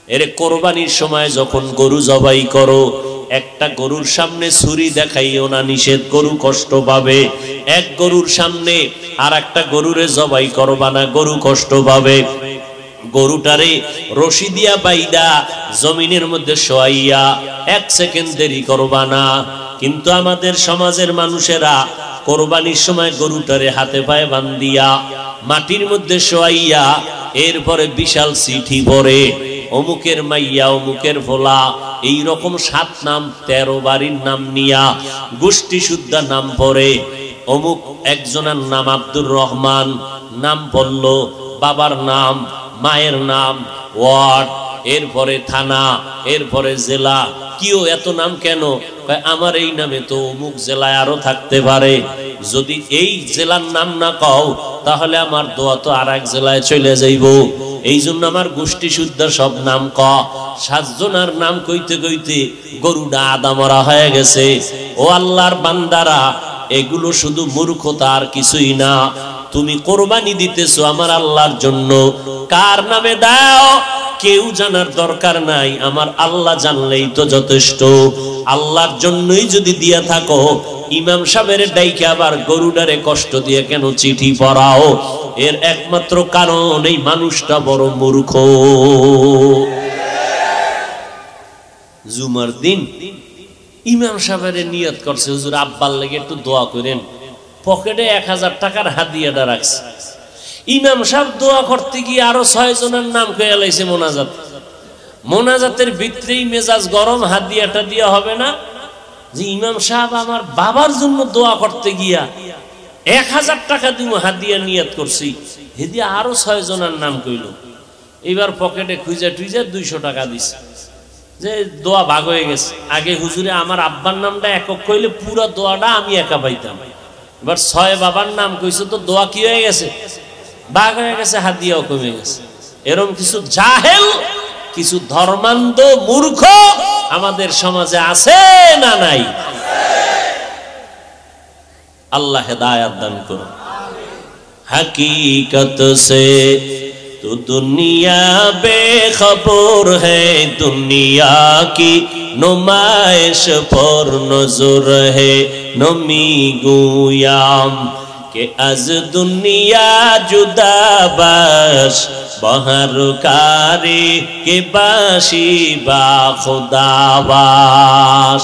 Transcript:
এর কোরবানির সময় যখন গরু জবাই করো, একটা গরুর সামনে ছুরি দেখাইও না, নিষেধ, গরু কষ্ট পাবে। এক গরুর সামনে আর একটা গরুরে জবাই করবা না, গরু কষ্ট পাবে। গরুটারে রশি দিয়া বাইদা জমিনের মধ্যে শোয়াইয়া 1 সেকেন্ড দেরি করবা না। কিন্তু আমাদের সমাজের মানুষেরা কোরবানির সময় গরুটারে হাতে পায়ে বান্ধিয়া মাটির মধ্যে শোয়াইয়া এরপরে বিশাল চিঠি পড়ে, অমুকের মাইয়া, অমুকের ফোলা, এই রকম 7 নাম 13 বাড়ির নাম নিয়া গোষ্ঠী শুদ্ধা নাম পড়ে। অমুক একজনের নাম আব্দুর রহমান, নাম পড়ল, বাবার নাম, মায়ের নাম, ওয়ার্ড, এরপরে থানা, এরপরে জেলা। কিও এত নাম কেন? আমার এই নামে তো অমুক জেলায় আরো থাকতে পারে, যদি এই জেলার নাম না কও তাহলে আমার দোয়া তো আর এক জেলায় চলে যাইব। এই জন্য আমার গোষ্ঠী শুদ্ধ সব নাম ক। 7 জনের নাম কইতে কইতে গরুটা আদা মরা হয়ে গেছে। ও আল্লাহর বান্দারা, এগুলো শুধু মূর্খতা আর কিছুই না। তুমি কোরবানি দিতেছো আমার আল্লাহর জন্য, কার নামে দাও কেউ জানার দরকার নাই, আমার আল্লাহ জানলেই তো যথেষ্ট। আল্লাহর জন্যই যদি দিয়া থাকো, ইমাম সাহেবের ডাইকে আবার গরুডারে কষ্ট দিয়ে কেন চিঠি পড়াও? এর একমাত্র কারণ এই মানুষটা বড় মূর্খ। জুমার দিন ইমাম সাহেবের নিয়ত করছে, হুজুর আব্বার লাগে একটু দোয়া করেন, পকেটে 1000 টাকার হাদিয়াটা রাখছে। ইমাম সাহেব দোয়া করতে গিয়ে আরো 6 জনের নাম কয়ে লাইছে মোনাজাত। মোনাজাতের ভিতরেই মেজাজ গরম, হাদিয়াটা দিয়া হবে না, যে ইমাম সাহেব আমার বাবার জন্য দোয়া করতে গিয়া 1000 টাকা দিব হাদিয়া নিয়ত করছি, হেদিয়া আরো 6 জনের নাম কইল। এবার পকেটে খুঁজে টুইজা 200 টাকা দিছে, যে দোয়া ভাগ হয়ে গেছে। আগে হুজুরে আমার আব্বার নামটা একক কইলে পুরো দোয়াটা আমি একা পাইতাম, এবার 6 বাবার নাম কইছে তো দোয়া কি হয়ে গেছে, ভাগ হয়ে গেছে, হাদিয়াও কমে গেছে। এরকম কিছু জাহেল, কিছু ধর্মান্ধ মূর্খ আমাদের সমাজে আছে না নাই? আল্লাহ হেদায়েত দান করুন। हकीकत से तो दुनिया बेखबर है, दुनिया की नुमाइश पर नजर है, नमी गुयाम के अज दुनिया जुदा बाश बहर कारी के बाशी बा खुदा बाश।